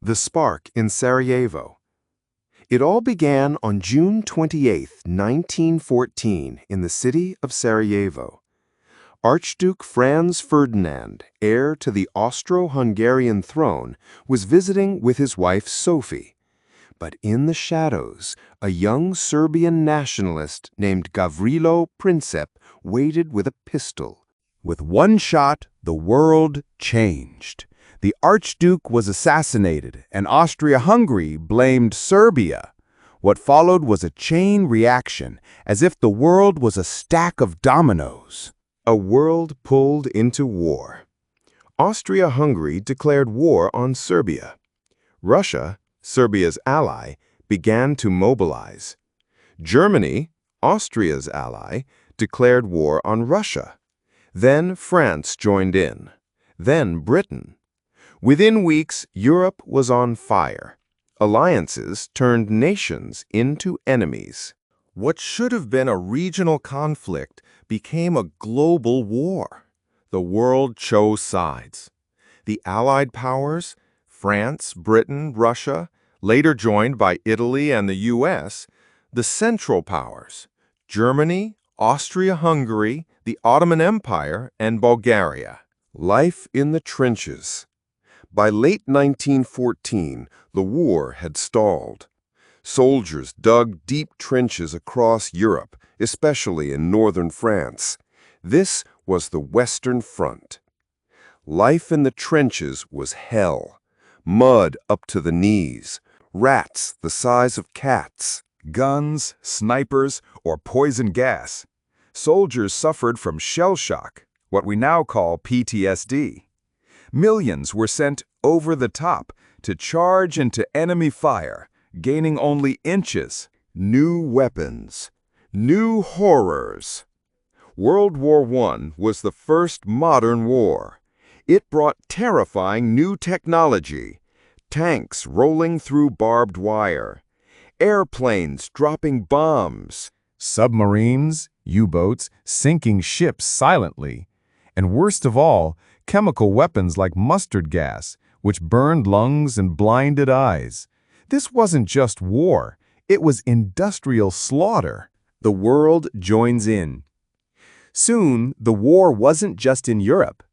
The Spark in Sarajevo. It all began on June 28, 1914, in the city of Sarajevo. Archduke Franz Ferdinand, heir to the Austro-Hungarian throne, was visiting with his wife Sophie. But in the shadows, a young Serbian nationalist named Gavrilo Princip waited with a pistol. With one shot, the world changed. The Archduke was assassinated, and Austria-Hungary blamed Serbia. What followed was a chain reaction, as if the world was a stack of dominoes. A world pulled into war. Austria-Hungary declared war on Serbia. Russia, Serbia's ally, began to mobilize. Germany, Austria's ally, declared war on Russia. Then France joined in. Then Britain. Within weeks, Europe was on fire. Alliances turned nations into enemies. What should have been a regional conflict became a global war. The world chose sides. The Allied powers, France, Britain, Russia, later joined by Italy and the US, the Central Powers, Germany, Austria-Hungary, the Ottoman Empire, and Bulgaria. Life in the trenches. By late 1914, the war had stalled. Soldiers dug deep trenches across Europe, especially in northern France. This was the Western Front. Life in the trenches was hell. Mud up to the knees, rats the size of cats, Guns, snipers, or poison gas. Soldiers suffered from shell shock, what we now call PTSD. Millions were sent over the top to charge into enemy fire, gaining only inches. new weapons, new horrors. World War I was the first modern war. It brought terrifying new technology, tanks rolling through barbed wire, airplanes dropping bombs, Submarines, U-boats, sinking ships silently. And worst of all, chemical weapons like mustard gas, which burned lungs and blinded eyes. This wasn't just war, it was industrial slaughter. The world joins in. Soon, the war wasn't just in Europe.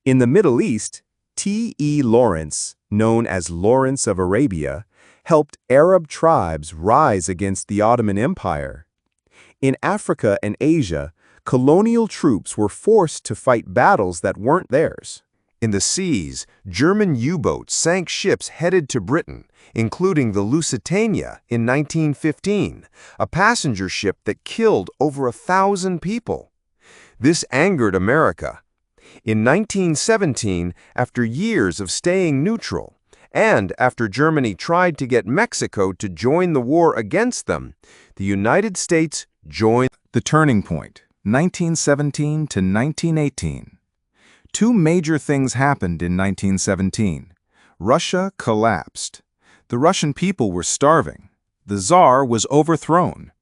In the Middle East, T.E. Lawrence, known as Lawrence of Arabia, helped Arab tribes rise against the Ottoman Empire. In Africa and Asia, colonial troops were forced to fight battles that weren't theirs. In the seas, German U-boats sank ships headed to Britain, including the Lusitania in 1915, a passenger ship that killed over 1,000 people. This angered America. In 1917, after years of staying neutral, and after Germany tried to get Mexico to join the war against them, the United States joined. The turning point, 1917 to 1918. Two major things happened in 1917. Russia collapsed. The Russian people were starving. The Tsar was overthrown.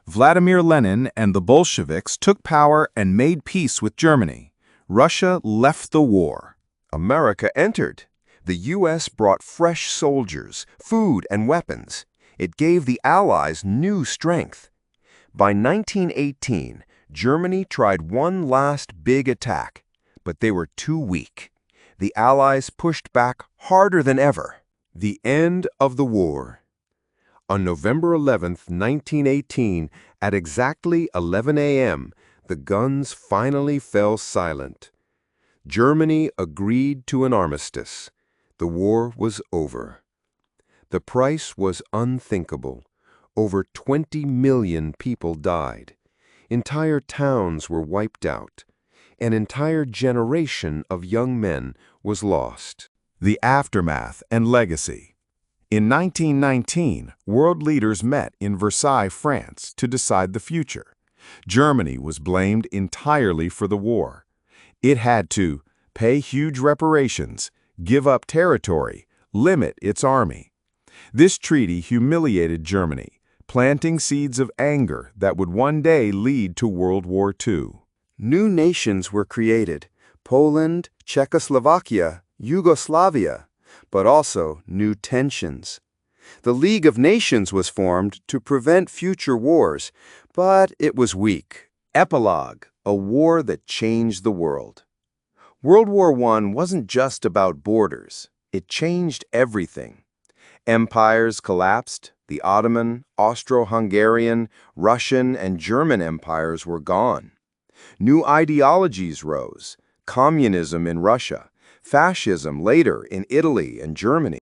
Vladimir Lenin and the Bolsheviks took power and made peace with Germany. Russia left the war. America entered. The U.S. brought fresh soldiers, food, and weapons. It gave the Allies new strength. By 1918, Germany tried one last big attack, but they were too weak. The Allies pushed back harder than ever. The end of the war. On November 11, 1918, at exactly 11 a.m., the guns finally fell silent. Germany agreed to an armistice. The war was over. The price was unthinkable. Over 20 million people died. Entire towns were wiped out. An entire generation of young men was lost. The aftermath and legacy. In 1919, world leaders met in Versailles, France, to decide the future. Germany was blamed entirely for the war. It had to pay huge reparations, give up territory, limit its army. This treaty humiliated Germany, planting seeds of anger that would one day lead to World War II. New nations were created: Poland, Czechoslovakia, Yugoslavia. but also new tensions. The League of Nations was formed to prevent future wars, but it was weak. Epilogue, a war that changed the world. World War I wasn't just about borders. It changed everything. Empires collapsed. The Ottoman, Austro-Hungarian, Russian, and German empires were gone. New ideologies rose. Communism in Russia, fascism later in Italy and Germany.